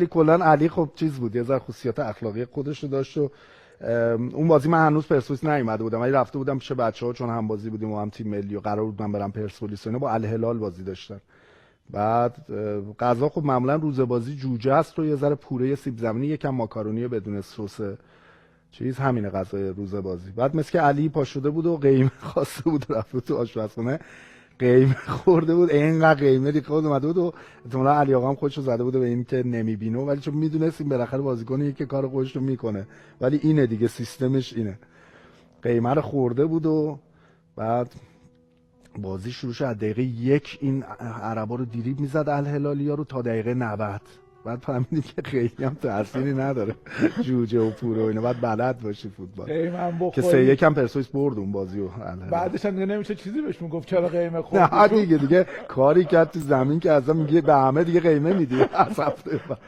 کلا علی خب چیز بود، یه ذره خصوصیات اخلاقی خودش رو داشت و اون بازی من هنوز پرسپولیس نیومده بودم ولی رفته بودم پیش بچه‌ها چون هم بازی بودیم و هم تیم ملی و قرار بود من برم پرسپولیس و اینا، با الهلال بازی داشتن. بعد غذا خب معمولا روز بازی جوجه است و یه ذره پوره سیب زمینی، یکم ماکارونی بدون سس چیز، همینه غذای روز بازی. بعد مثل که علی پا شده بود و قیمه خواسته بود رفته تو آشپزخونه قیمه خورده بود، اینقدر قیمه ریخته بود اومده بود و احتمالاً علی آقا هم خودشو زده بود به این که نمیبینه، ولی چون میدونستیم بالاخره بازیکنی که کار خودش رو میکنه، ولی اینه دیگه سیستمش اینه. قیمه رو خورده بود و بعد بازی شروع شد. از دقیقه 1 این عربا رو دریبل میزد الهلالیا رو تا دقیقه 90. بعد فهمیدیم که خیلی هم تأثیری نداره جوجه و پوره و اینا، بعد بلد باشی فوتبال که 3-1 هم پرسپولیس برد اون بازی و بعدش هم دیگه نمیشه چیزی بهش میگفت چرا قیمه خورد. نه دیگه کاری کرد تو زمین که اصلا میگه به همه دیگه قیمه میدی از هفته بعد.